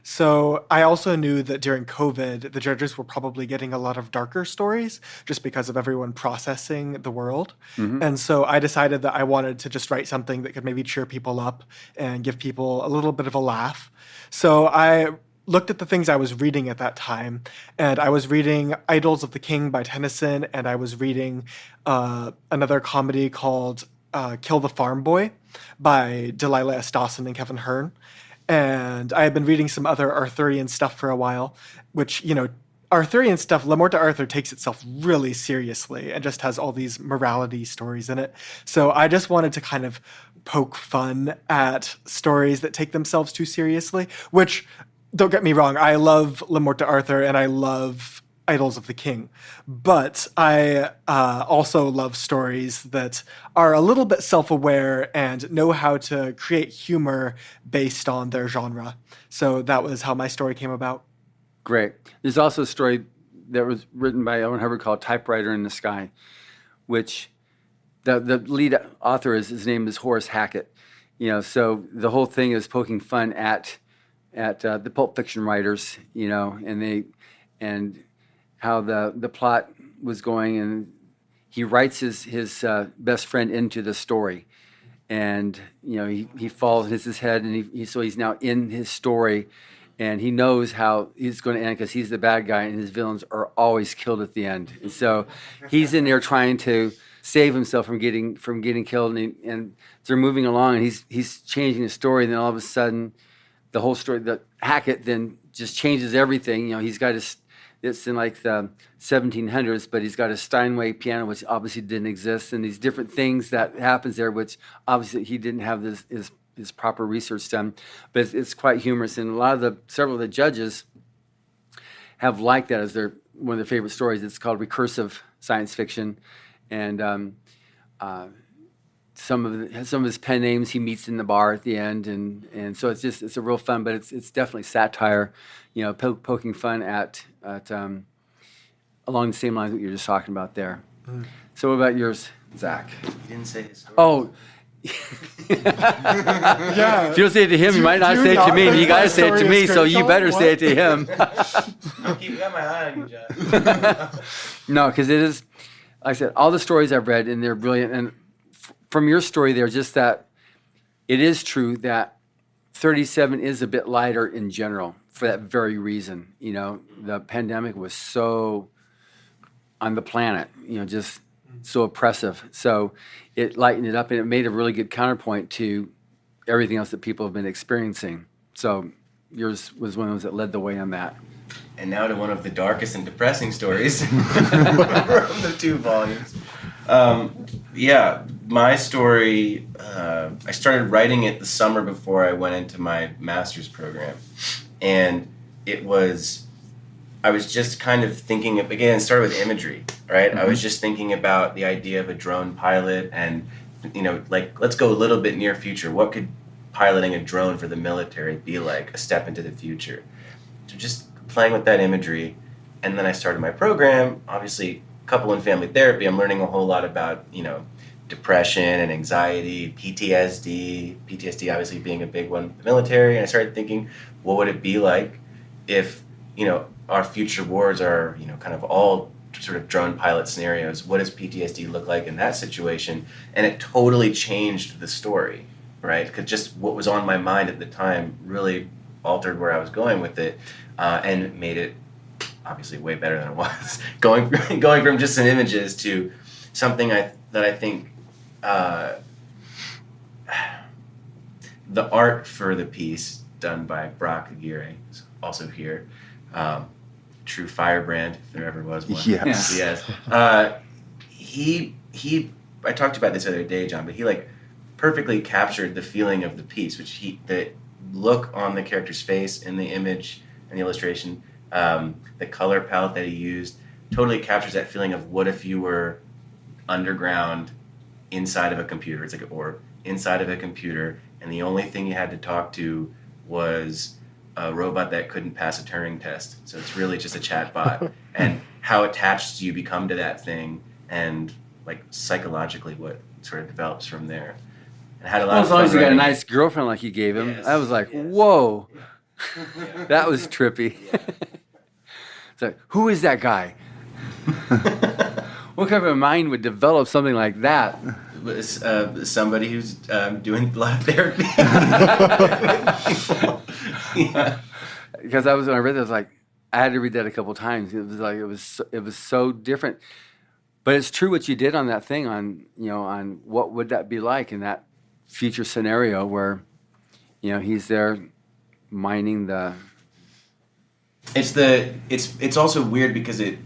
Speaker 3: So I also knew that during COVID, the judges were probably getting a lot of darker stories just because of everyone processing the world. Mm-hmm. And so I decided that I wanted to just write something that could maybe cheer people up and give people a little bit of a laugh. So I looked at the things I was reading at that time, and I was reading Idols of the King by Tennyson, and I was reading another comedy called Kill the Farm Boy by Delilah S. Dawson and Kevin Hearn. And I had been reading some other Arthurian stuff for a while, which, Arthurian stuff, Le Morte d'Arthur takes itself really seriously and just has all these morality stories in it. So I just wanted to kind of poke fun at stories that take themselves too seriously, which, don't get me wrong, I love Le Morte d'Arthur and I love Idols of the King. But I also love stories that are a little bit self-aware and know how to create humor based on their genre. So that was how my story came about.
Speaker 1: Great. There's also a story that was written by Owen Hubbard called Typewriter in the Sky, which the lead author his name is Horace Hackett. So the whole thing is poking fun at the pulp fiction writers, and how the plot was going, and he writes his best friend into the story, and he falls, hits his head, and so he's now in his story, and he knows how he's going to end because he's the bad guy, and his villains are always killed at the end, and so he's in there trying to save himself from getting killed, and they're moving along, and he's changing the story, and then all of a sudden, the whole story, the Hackett then just changes everything. He's got it's in like the 1700s, but he's got a Steinway piano, which obviously didn't exist, and these different things that happens there, which obviously he didn't have his proper research done. But it's quite humorous, and several of the judges have liked that as one of their favorite stories. It's called recursive science fiction, and some of his pen names he meets in the bar at the end, and so it's a real fun, but it's definitely satire, poking fun at along the same lines that you were just talking about there. Mm. So what about yours, Zach?
Speaker 4: You didn't say his story.
Speaker 1: Oh.
Speaker 3: Yeah.
Speaker 1: If you don't say it to him, you might not say it to me. You got to say it to me, so you better say it to him.
Speaker 4: Keep got my eye on you, John.
Speaker 1: No, because it is, like I said, all the stories I've read, and they're brilliant. And from your story there, just that it is true that 37 is a bit lighter in general for that very reason. The pandemic was so on the planet, just so oppressive. So it lightened it up, and it made a really good counterpoint to everything else that people have been experiencing. So yours was one of those that led the way on that.
Speaker 4: And now to one of the darkest and depressing stories from the 2 volumes. My story, I started writing it the summer before I went into my master's program. And I was just kind of thinking, again, started with imagery, right? Mm-hmm. I was just thinking about the idea of a drone pilot and, let's go a little bit near future. What could piloting a drone for the military be like, a step into the future? So just playing with that imagery. And then I started my program, obviously couple and family therapy. I'm learning a whole lot about, depression and anxiety, PTSD obviously being a big one, the military. And I started thinking, what would it be like if, our future wars are, kind of all sort of drone pilot scenarios? What does PTSD look like in that situation? And it totally changed the story, right? Because just what was on my mind at the time really altered where I was going with it, and made it obviously way better than it was. going from just some images to something that I think the art for the piece done by Brock Aguirre is also here. True firebrand, if there ever was one.
Speaker 2: Yes.
Speaker 4: Yes. He. I talked about this the other day, John, but he perfectly captured the feeling of the piece, the look on the character's face in the image and the illustration, the color palette that he used, totally captures that feeling of what if you were underground inside of a computer. It's like an orb inside of a computer, and the only thing you had to talk to was a robot that couldn't pass a Turing test. So it's really just a chat bot, and how attached you become to that thing, and psychologically what sort of develops from there. And had a lot of
Speaker 1: as long
Speaker 4: fun
Speaker 1: as you got a
Speaker 4: writing.
Speaker 1: nice girlfriend like you gave him,
Speaker 4: Yes,
Speaker 1: I was like,
Speaker 4: yes.
Speaker 1: whoa,
Speaker 4: Yeah.
Speaker 1: that was trippy. It's like, who is that guy? What kind of a mind would develop something like that?
Speaker 4: Was, somebody who's doing a lot of therapy. Yeah.
Speaker 1: Because when I read that, I was like, I had to read that a couple times. It was like it was so different. But it's true what you did on that thing on what would that be like in that future scenario where he's there mining the.
Speaker 4: It's also weird because it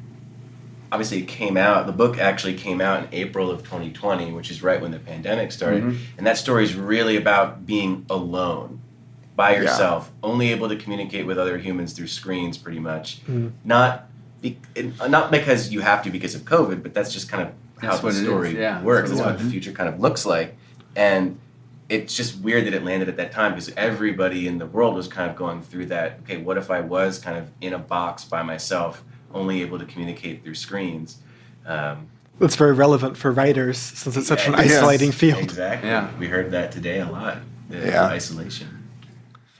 Speaker 4: obviously came out. The book actually came out in April of 2020, which is right when the pandemic started.
Speaker 1: Mhm.
Speaker 4: And that story is really about being alone, by yourself, only able to communicate with other humans through screens, pretty much.
Speaker 3: Mm.
Speaker 4: Not because you have to because of COVID, but that's just kind of how
Speaker 1: That's
Speaker 4: the
Speaker 1: what it
Speaker 4: story
Speaker 1: is, yeah,
Speaker 4: works.
Speaker 1: that's
Speaker 4: That's
Speaker 1: what it
Speaker 4: what the future kind of looks like. And it's just weird that it landed at that time because everybody in the world was kind of going through that. Okay, what if I was kind of in a box by myself, only able to communicate through screens?
Speaker 3: That's very relevant for writers since it's such an
Speaker 4: Yes,
Speaker 3: isolating field.
Speaker 4: Exactly.
Speaker 1: Yeah.
Speaker 4: We heard that today a lot. The isolation.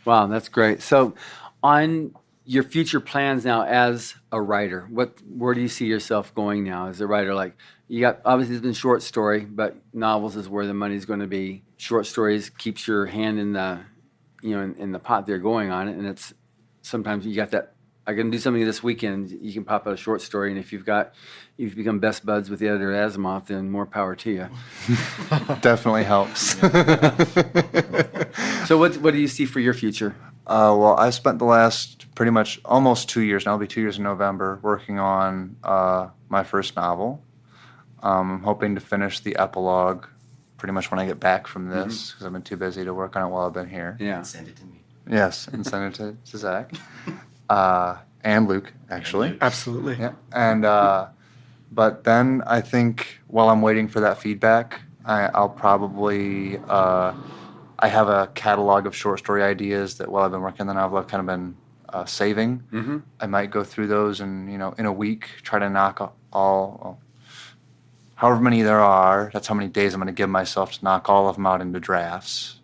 Speaker 1: Wow, that's great. So, on your future plans now as a writer, where do you see yourself going now as a writer? Like, you got obviously it's been short story, but novels is where the money's going to be. Short stories keeps your hand in the, in the pot they're going on it, and it's sometimes you got that. I'm going to do something this weekend. You can pop out a short story, and if you've become best buds with the editor Asimov, then more power to you.
Speaker 2: Definitely helps.
Speaker 1: So, what do you see for your future?
Speaker 2: Well, I spent the last pretty much almost 2 years now. It'll be 2 years in November, working on my first novel. I'm hoping to finish the epilogue pretty much when I get back from this because I've been too busy to work on it while I've been here.
Speaker 1: Yeah.
Speaker 4: Send it to me.
Speaker 2: Yes, and send it to Zack and Luke, actually.
Speaker 3: Absolutely.
Speaker 2: Yeah, and but then I think while I'm waiting for that feedback, I'll probably I have a catalog of short story ideas that while I've been working on the novel, I've kind of been saving.
Speaker 1: Mm-hmm.
Speaker 2: I might go through those and in a week try to knock however many there are. That's how many days I'm going to give myself to knock all of them out into drafts,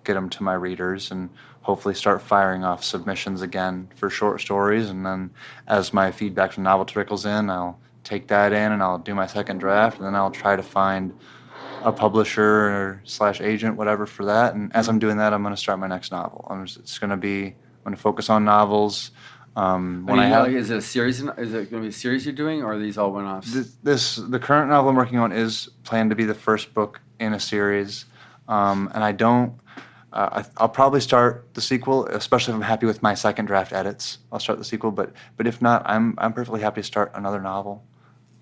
Speaker 2: get them to my readers, and hopefully start firing off submissions again for short stories. And then as my feedback from novel trickles in, I'll take that in and I'll do my second draft, and then I'll try to find a publisher or / agent, whatever, for that. And as I'm doing that, I'm going to start my next novel. I'm going to focus on novels.
Speaker 1: Is it a series? Is it going to be a series you're doing, or are these all one-offs?
Speaker 2: The current novel I'm working on is planned to be the first book in a series, and I don't. I'll probably start the sequel, especially if I'm happy with my second draft edits. I'll start the sequel, but if not, I'm perfectly happy to start another novel,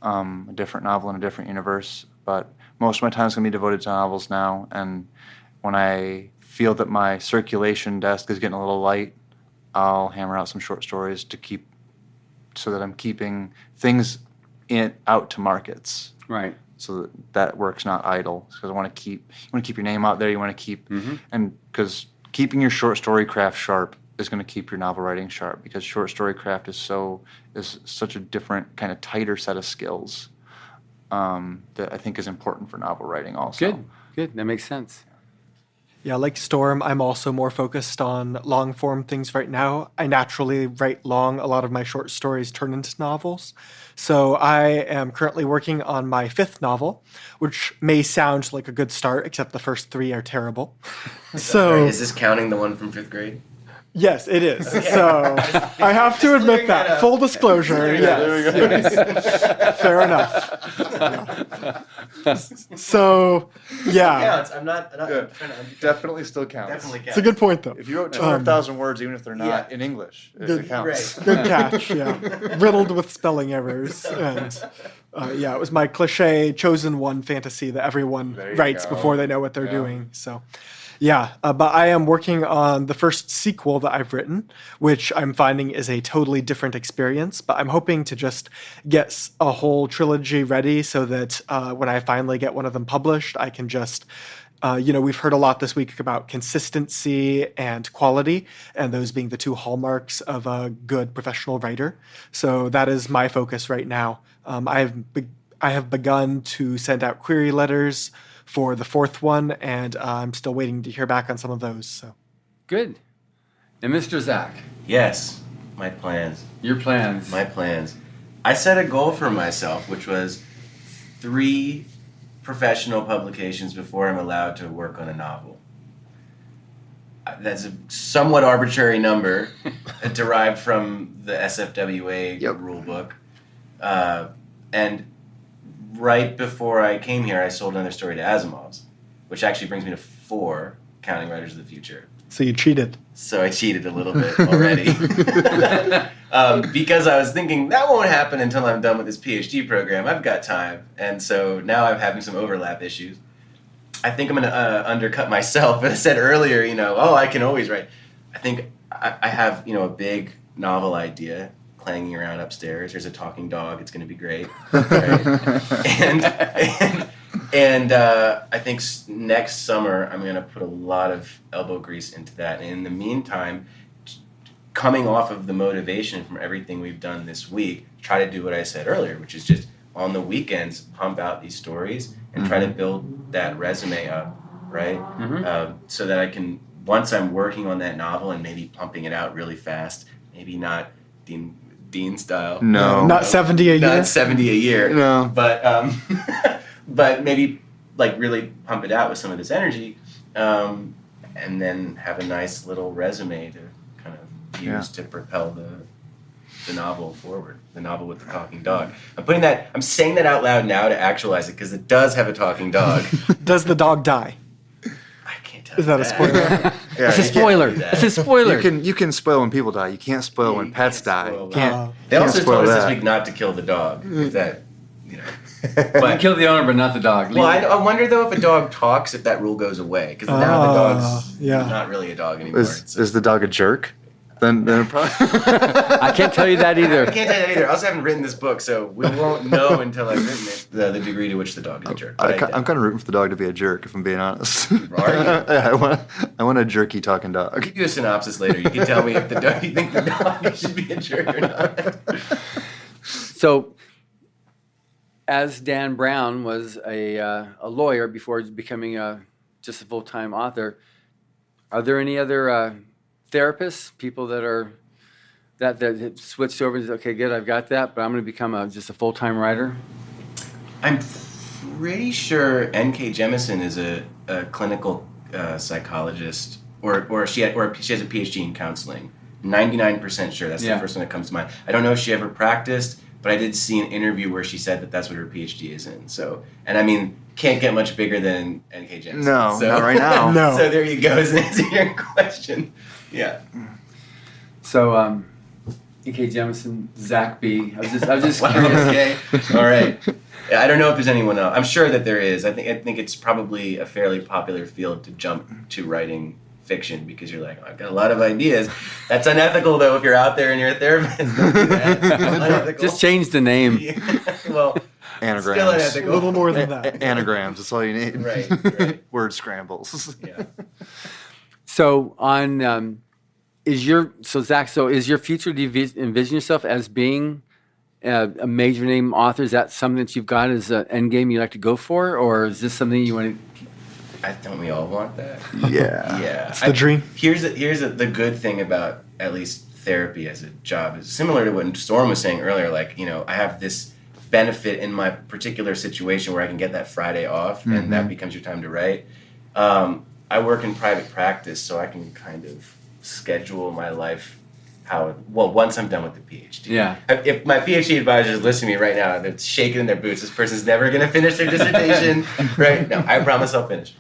Speaker 2: a different novel in a different universe. But most of my time is going to be devoted to novels now, and when I feel that my circulation desk is getting a little light, I'll hammer out some short stories so that I'm keeping things out to markets.
Speaker 1: Right.
Speaker 2: So that work's not idle. Because you want to keep your name out there. You want to keep, and because keeping your short story craft sharp is going to keep your novel writing sharp. Because short story craft is such a different kind of tighter set of skills. that I think is important for novel writing also.
Speaker 1: Good. That makes sense.
Speaker 3: Yeah, like Storm, I'm also more focused on long form things right now. I naturally write long. A lot of my short stories turn into novels. So I am currently working on my 5th novel, which may sound like a good start, except the first 3 are terrible. So
Speaker 4: Is this counting the one from 5th grade?
Speaker 3: yes, it is. So I have to admit that. Full disclosure. Yes. Fair enough. So, yeah.
Speaker 4: Counts. I'm not trying to.
Speaker 2: Definitely still counts.
Speaker 4: Definitely counts.
Speaker 3: It's a good point, though.
Speaker 2: If you wrote 200,000 words, even if they're not in English, it counts.
Speaker 4: Right.
Speaker 3: Good catch, yeah. Riddled with spelling errors. And it was my cliche chosen one fantasy that everyone
Speaker 2: There you
Speaker 3: writes
Speaker 2: go.
Speaker 3: before they know what they're doing. So, but I am working on the first sequel that I've written, which I'm finding is a totally different experience. But I'm hoping to just get a whole trilogy ready so that when I finally get one of them published, I can just we've heard a lot this week about consistency and quality, and those being the 2 hallmarks of a good professional writer. So that is my focus right now. I have begun to send out query letters for the 4th one, and I'm still waiting to hear back on some of those. So
Speaker 1: Good. And Mr. Zack,
Speaker 4: Yes, my plans.
Speaker 1: your plans.
Speaker 4: My plans. I set a goal for myself, which was 3 professional publications before I'm allowed to work on a novel. That's a somewhat arbitrary number, derived from the SFWA rule book. And right before I came here, I sold another story to Asimov's, which actually brings me to 4, counting Writers of the Future.
Speaker 3: So you cheated.
Speaker 4: So I cheated a little bit already. Because I was thinking, that won't happen until I'm done with this PhD program. I've got time. And so now I'm having some overlap issues. I think I'm going to undercut myself. As I said earlier, I can always write. I think I have, a big novel idea clanging around upstairs. There's a talking dog. It's going to be great. Right? And I think next summer I'm going to put a lot of elbow grease into that. And in the meantime, coming off of the motivation from everything we've done this week, try to do what I said earlier, which is just on the weekends pump out these stories and try to build that resume up, right? So that I can, once I'm working on that novel and maybe pumping it out really fast, maybe not Dean style.
Speaker 2: No.
Speaker 3: Not 70 a year?
Speaker 4: Not 70 a year.
Speaker 2: No.
Speaker 4: But but maybe like really pump it out with some of this energy, and then have a nice little resume to kind of use to propel the novel forward. The novel with the talking dog. I'm saying that out loud now to actualize it because it does have a talking dog.
Speaker 3: Does the dog die?
Speaker 4: I can't tell.
Speaker 3: Is that a spoiler?
Speaker 1: It's a spoiler. It's a spoiler.
Speaker 2: You can spoil when people die. You can't spoil when pets die.
Speaker 4: spoil
Speaker 2: You can't.
Speaker 4: They also
Speaker 2: spoil
Speaker 4: told us this
Speaker 2: that.
Speaker 4: week not to kill the dog. If that,
Speaker 1: But kill the owner, but not the dog.
Speaker 4: Well, I wonder though if a dog talks, if that rule goes away, because now the dog's not really a dog anymore.
Speaker 2: Is the dog a jerk? Then it probably.
Speaker 1: I can't tell you that either.
Speaker 4: I can't tell you that either. I also haven't written this book, so we won't know until I've written it the degree to which the dog is a jerk. But
Speaker 2: I'm kind of rooting for the dog to be a jerk, if I'm being honest.
Speaker 4: Are you?
Speaker 2: Yeah, I want a jerky talking
Speaker 4: I'll
Speaker 2: dog.
Speaker 4: give you a synopsis later. You can tell me if you think the dog should be a jerk or not.
Speaker 1: So, as Dan Brown was a lawyer before becoming just a full-time author, are there any other therapists, people that are that switched over and said, okay, good, I've got that, but I'm going to become just a full-time writer?
Speaker 4: I'm pretty sure N.K. Jemisin is a clinical psychologist, or she has a PhD in counseling. 99% sure. That's the first one that comes to mind. I don't know if she ever practiced, but I did see an interview where she said that that's what her PhD is in. So, and I mean, can't get much bigger than N.K. Jemisin.
Speaker 2: No,
Speaker 4: so,
Speaker 2: not right now.
Speaker 3: No.
Speaker 4: So there you go. Is an answer to your question. Yeah.
Speaker 1: So, N.K. Jemisin, Zack B. I was just
Speaker 4: Wow,
Speaker 1: curious.
Speaker 4: okay. All right. Yeah, I don't know if there's anyone else. I'm sure that there is. I think it's probably a fairly popular field to jump to writing fiction because you're like, oh, I've got a lot of ideas. That's unethical though if you're out there and you're a therapist. Don't do that. Unethical.
Speaker 1: Just change the name.
Speaker 4: Yeah. Well,
Speaker 2: Anagrams.
Speaker 4: still
Speaker 3: A
Speaker 4: unethical.
Speaker 3: little more than that.
Speaker 2: Anagrams. That's all you need.
Speaker 4: Right.
Speaker 2: Word scrambles.
Speaker 4: Yeah.
Speaker 1: So Zack, is your future, do you envision yourself as being a major name author? Is that something that you've got as an end game you like to go for, or is this something you want to?
Speaker 4: Don't we all want that?
Speaker 2: Yeah.
Speaker 4: Yeah.
Speaker 3: It's the dream.
Speaker 4: The good thing about at least therapy as a job is similar to what Storm was saying earlier. Like, I have this benefit in my particular situation where I can get that Friday off, and that becomes your time to write. I work in private practice, so I can kind of schedule my life once I'm done with the PhD.
Speaker 1: Yeah.
Speaker 4: If my PhD advisor is listening to me right now, they're shaking in their boots. This person's never going to finish their dissertation, right? No, I promise I'll finish.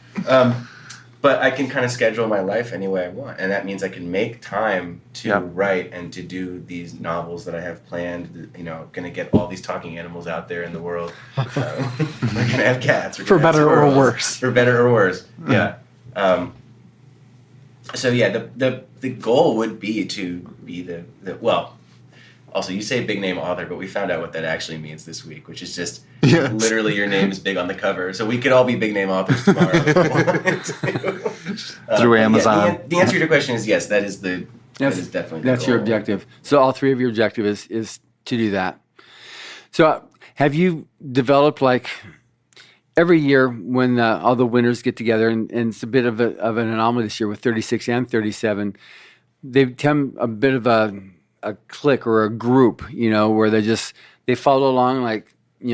Speaker 4: But I can kind of schedule my life any way I want, and that means I can make time to write and to do these novels that I have planned. Going to get all these talking animals out there in the world. We're going to have cats.
Speaker 3: For better or worse.
Speaker 4: For better or worse, yeah. So yeah, the goal would be to be the also you say big name author, but we found out what that actually means this week, which is just literally your name is big on the cover. So we could all be big name authors tomorrow if we wanted to.
Speaker 2: Through Amazon.
Speaker 4: Yeah, the answer to your question is yes, that is definitely the
Speaker 1: That's your
Speaker 4: goal.
Speaker 1: objective. So all three of your objective is to do that. So have you developed like every year when all the winners get together, and it's a bit of an anomaly this year with 36 and 37, they become a bit of a clique or a group, where they follow along, like,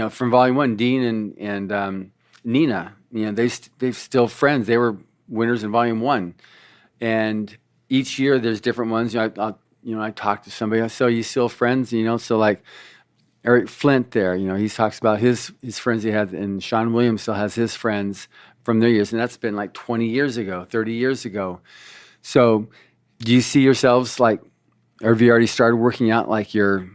Speaker 1: from volume 1, Dean and Nina, they're still friends. They were winners in volume 1. And each year there's different ones. I talk to somebody, so you still friends, so like Eric Flint there, he talks about his friends he had, and Sean Williams still has his friends from their years, and that's been like 20 years ago, 30 years ago. So do you see yourselves like, or have you already started working out like you're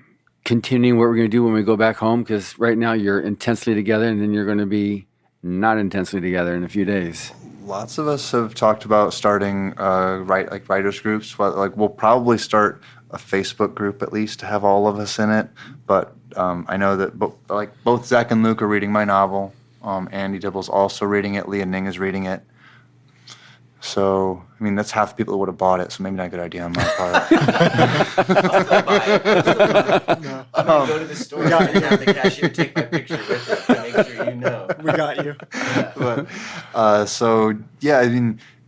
Speaker 1: continuing what we're going to do when we go back home? Because right now you're intensely together, and then you're going to be not intensely together in a few days.
Speaker 2: Lots of us have talked about starting writers groups. We'll probably start a Facebook group at least to have all of us in it. But I know that both Zack and Luke are reading my novel. Andy Dibble's also reading it. Leah Ning is reading it. So, that's half the people who would have bought it, so maybe not a good idea on my part.
Speaker 4: I'm going to go to the store and have the cashier take my picture with it to make sure you know.
Speaker 3: We got you.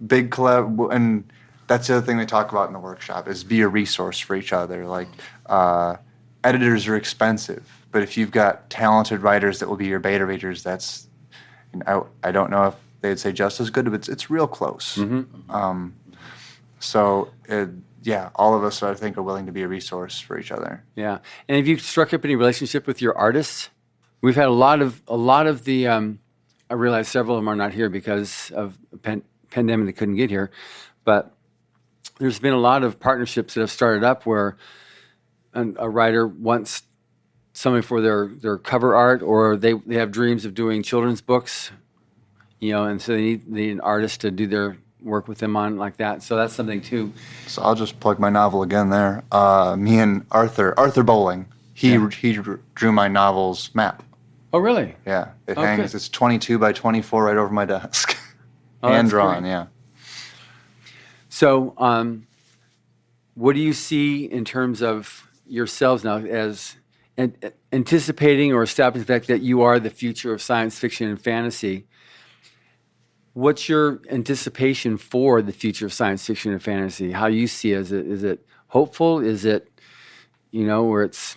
Speaker 2: Big collab, and that's the other thing they talk about in the workshop is be a resource for each other. Like, editors are expensive, but if you've got talented writers that will be your beta readers, that's, I don't know if they'd say just as good, but it's real close.
Speaker 1: Mm-hmm.
Speaker 2: All of us, I think, are willing to be a resource for each other.
Speaker 1: Yeah. And have you struck up any relationship with your artists? We've had a lot of the, I realize several of them are not here because of pandemic, they couldn't get here, but there's been a lot of partnerships that have started up where a writer wants something for their cover art, or they have dreams of doing children's books, and so they need an artist to do their work with them on like that. So that's something too.
Speaker 2: So I'll just plug my novel again there. Me and Arthur Bowling, he drew my novel's map.
Speaker 1: Oh, really?
Speaker 2: Yeah, it hangs. It's 22 by 24 right over my desk.
Speaker 1: Oh,
Speaker 2: hand drawn, yeah.
Speaker 1: So, what do you see in terms of yourselves now as anticipating or establishing the fact that you are the future of science fiction and fantasy? What's your anticipation for the future of science fiction and fantasy? How you see it? Is it hopeful? Is it, where it's...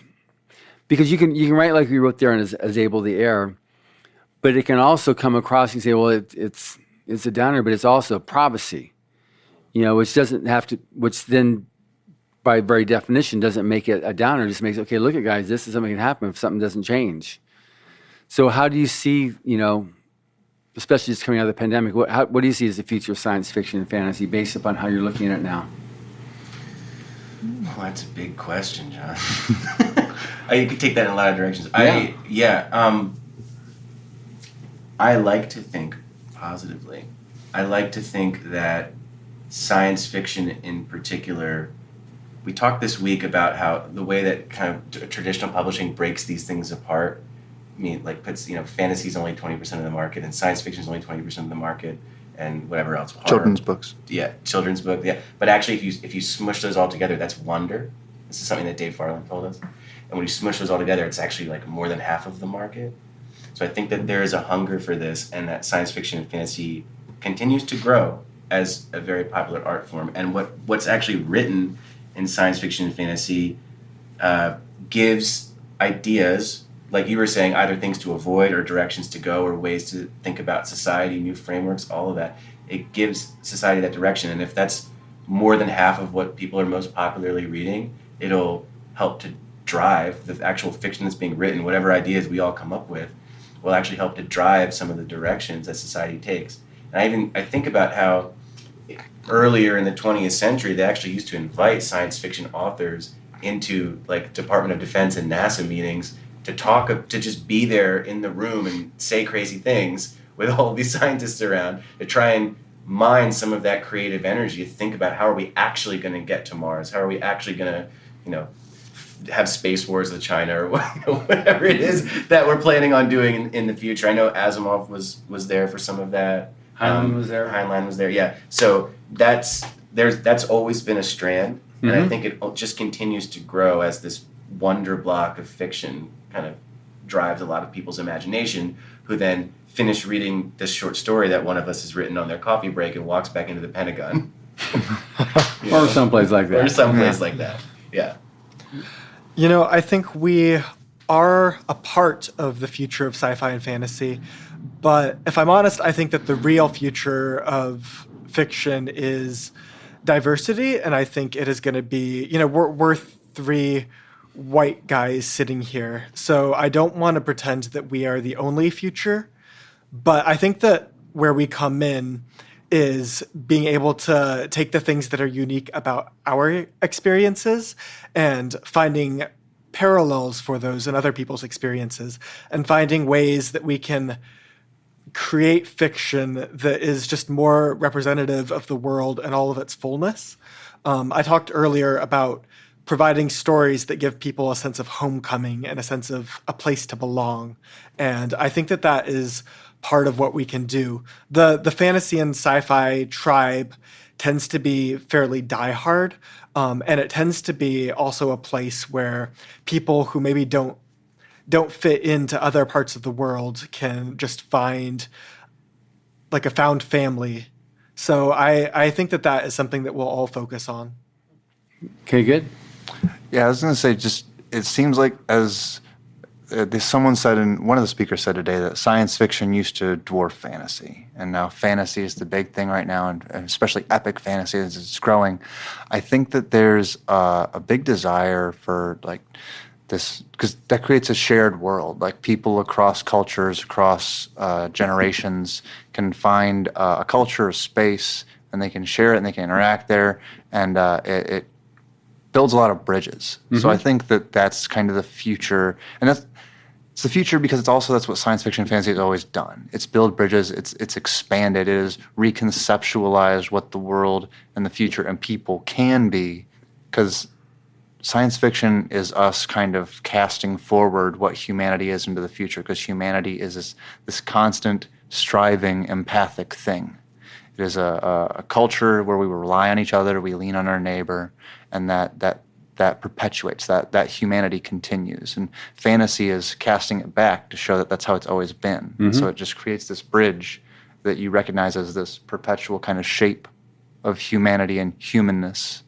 Speaker 1: Because you can write like we wrote there as Able the Air, but it can also come across and say, well, it's a downer, but it's also prophecy, which doesn't have to, which then by very definition doesn't make it a downer, just makes, okay, look at guys, this is something that can happen if something doesn't change. So how do you see, especially just coming out of the pandemic, what do you see as the future of science fiction and fantasy based upon how you're looking at it now?
Speaker 4: Well, that's a big question, John. You could take that in a lot of directions.
Speaker 1: Yeah.
Speaker 4: I like to think positively. I like to think that science fiction in particular, we talked this week about how the way that kind of traditional publishing breaks these things apart. Puts, fantasy is only 20% of the market, and science fiction is only 20% of the market, and whatever else.
Speaker 2: Children's books.
Speaker 4: Yeah, children's book. Yeah, but actually, if you smush those all together, that's wonder. This is something that Dave Farland told us. And when you smush those all together, it's actually like more than half of the market. So I think that there is a hunger for this, and that science fiction and fantasy continues to grow as a very popular art form. And what's actually written in science fiction and fantasy gives ideas, like you were saying, either things to avoid or directions to go or ways to think about society, new frameworks, all of that. It gives society that direction. And if that's more than half of what people are most popularly reading, it'll help to drive the actual fiction that's being written. Whatever ideas we all come up with will actually help to drive some of the directions that society takes. And I think about how earlier in the 20th century, they actually used to invite science fiction authors into like Department of Defense and NASA meetings to just be there in the room and say crazy things with all these scientists around to try and mine some of that creative energy to think about how are we actually going to get to Mars? How are we actually going to, have space wars with China or whatever it is that we're planning on doing in the future. I know Asimov was there for some of that.
Speaker 1: Heinlein was there.
Speaker 4: Heinlein was there, yeah. So that's always been a strand, and I think it just continues to grow as this wonder block of fiction kind of drives a lot of people's imagination, who then finish reading this short story that one of us has written on their coffee break and walks back into the Pentagon.
Speaker 1: Or someplace like that.
Speaker 4: Or someplace like that, yeah.
Speaker 3: I think we are a part of the future of sci-fi and fantasy, but if I'm honest, I think that the real future of fiction is diversity, and I think it is going to be, we're three white guys sitting here, so I don't want to pretend that we are the only future, but I think that where we come in is being able to take the things that are unique about our experiences and finding parallels for those in other people's experiences and finding ways that we can create fiction that is just more representative of the world and all of its fullness. I talked earlier about providing stories that give people a sense of homecoming and a sense of a place to belong. And I think that is part of what we can do. The fantasy and sci-fi tribe tends to be fairly diehard, and it tends to be also a place where people who maybe don't fit into other parts of the world can just find like a found family. So I think that is something that we'll all focus on.
Speaker 1: Okay, good.
Speaker 2: Yeah, I was going to say, just it seems like someone said, one of the speakers said today, that science fiction used to dwarf fantasy, and now fantasy is the big thing right now, and especially epic fantasy as it's growing. I think that there's a big desire for like this, because that creates a shared world. Like people across cultures, across generations can find a culture, a space, and they can share it and they can interact there, and it builds a lot of bridges. So I think that's kind of the future, and it's the future because that's what science fiction and fantasy has always done. It's build bridges, it's expanded, it has reconceptualized what the world and the future and people can be, because science fiction is us kind of casting forward what humanity is into the future, because humanity is this constant, striving, empathic thing. It is a culture where we rely on each other, we lean on our neighbor, and that perpetuates, that humanity continues. And fantasy is casting it back to show that that's how it's always been. So it just creates this bridge that you recognize as this perpetual kind of shape of humanity and humanness.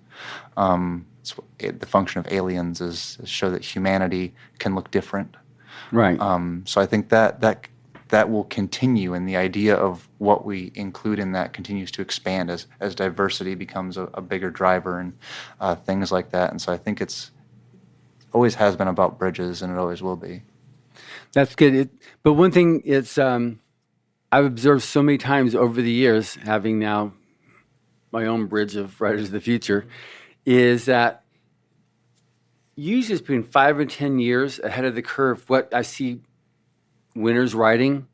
Speaker 2: The function of aliens is show that humanity can look different.
Speaker 1: Right.
Speaker 2: So I think that will continue, and the idea of what we include in that continues to expand as diversity becomes a bigger driver and things like that. And so I think it's always has been about bridges, and it always will be.
Speaker 1: That's good. But one thing I've observed so many times over the years, having now my own bridge of Writers of the Future, is that usually it's between 5 and 10 years ahead of the curve. What I see winners writing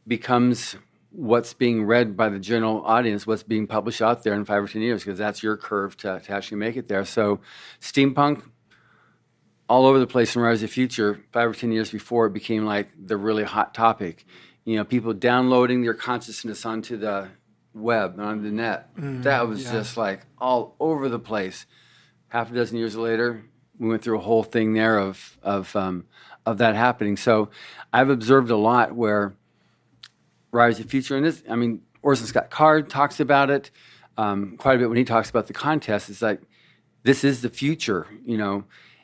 Speaker 1: becomes what's being read by the general audience, what's being published out there in 5 or 10 years, because that's your curve to actually make it there. So steampunk, all over the place in Rise of the Future, 5 or 10 years before it became like the really hot topic. People downloading their consciousness onto the web, on the net. That was just like all over the place. Half a dozen years later, We went through a whole thing there of that happening. So I've observed a lot where Riders of the Future, and this, I mean, Orson Scott Card talks about it quite a bit when he talks about the contest. It's like, this is the future, you know.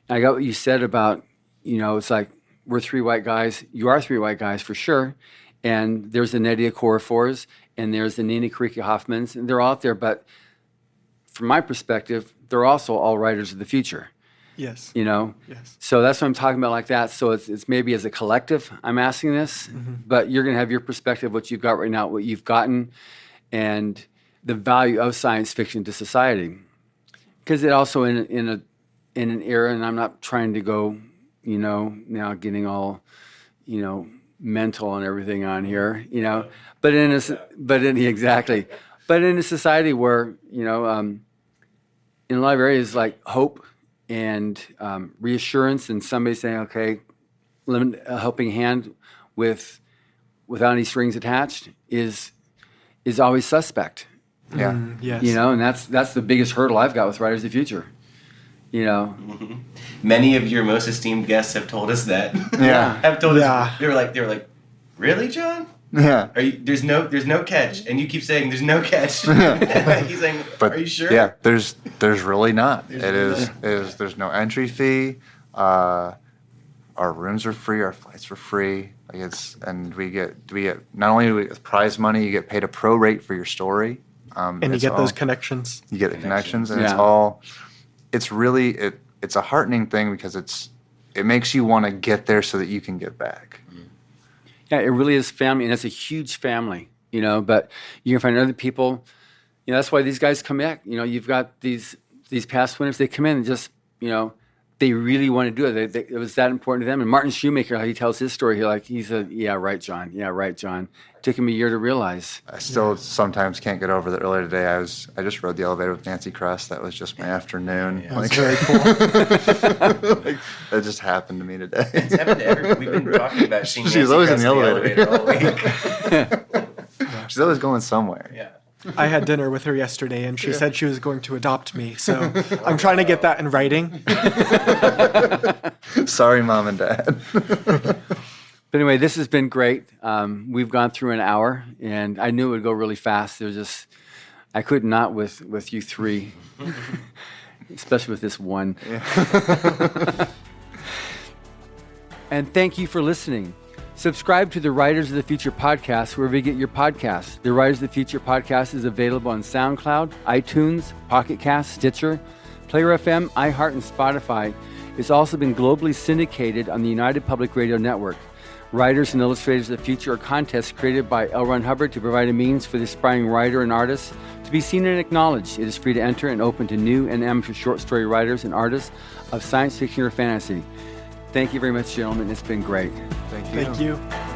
Speaker 1: And I got what you said about, you know, it's like, we're three white guys. You are three white guys for sure. And there's the Nydia Okorafor, and there's the Nina Kariki Hoffmans, and they're all out there. But from my perspective, they're also all writers of the future.
Speaker 3: Yes.
Speaker 1: You know?
Speaker 3: Yes.
Speaker 1: So that's what I'm talking about like that. So it's maybe as a collective I'm asking this, but you're going to have your perspective, what you've got right now, what you've gotten, and the value of science fiction to society. Because it also in an era, and I'm not trying to go, you know, now getting all, you know, mental and everything on here, you know, but in a society where, you know, in a lot of areas like hope and reassurance, and somebody saying, okay, a helping hand without any strings attached is always suspect.
Speaker 2: Yeah.
Speaker 3: Yes.
Speaker 1: You know, and that's the biggest hurdle I've got with Writers of the Future. You know,
Speaker 4: Many of your most esteemed guests have told us that.
Speaker 2: Yeah.
Speaker 4: Have told
Speaker 3: Yeah.
Speaker 4: us they were like, really, John?
Speaker 2: Yeah.
Speaker 4: There's no catch, and you keep saying there's no catch. He's saying,
Speaker 2: But
Speaker 4: are you sure?
Speaker 2: Yeah, there's really not.
Speaker 4: There's
Speaker 2: There's no entry fee. Our rooms are free. Our flights are free. Like we get not only do we get prize money, you get paid a pro rate for your story.
Speaker 3: And you get those connections.
Speaker 2: You get the connections, and
Speaker 1: Yeah.
Speaker 2: it's really it's a heartening thing because it makes you want to get there so that you can get back.
Speaker 1: yeah, it really is family, and it's a huge family, you know, but you can find other people, you know, that's why these guys come back. You know, you've got these past winners, they come in and just, you know, they really want to do it. It was that important to them. And Martin Shoemaker, how he tells his story, he said, yeah, right, John. Yeah, right, John. It took him a year to realize.
Speaker 2: I still sometimes can't get over that. Earlier today, I just rode the elevator with Nancy Kress. That was just my afternoon.
Speaker 4: Yeah.
Speaker 3: That's very cool.
Speaker 2: That just happened to me today.
Speaker 4: It's happened to everyone. We've been talking about seeing
Speaker 2: She's
Speaker 4: Nancy
Speaker 2: always in
Speaker 4: Kress
Speaker 2: the
Speaker 4: all week.
Speaker 2: She's always going somewhere.
Speaker 4: Yeah.
Speaker 3: I had dinner with her yesterday, and she said she was going to adopt me. So I'm trying to get that in writing.
Speaker 2: Sorry, Mom and Dad.
Speaker 1: But anyway, this has been great. We've gone through an hour, and I knew it would go really fast. I could not with you three, especially with this one.
Speaker 2: Yeah.
Speaker 1: And thank you for listening. Subscribe to the Writers of the Future podcast wherever you get your podcasts. The Writers of the Future podcast is available on SoundCloud, iTunes, Pocket Cast, Stitcher, Player FM, iHeart, and Spotify. It's also been globally syndicated on the United Public Radio Network. Writers and Illustrators of the Future are contests created by L. Ron Humbert to provide a means for the aspiring writer and artist to be seen and acknowledged. It is free to enter and open to new and amateur short story writers and artists of science fiction or fantasy. Thank you very much, gentlemen. It's been great.
Speaker 2: Thank you.
Speaker 3: Thank you.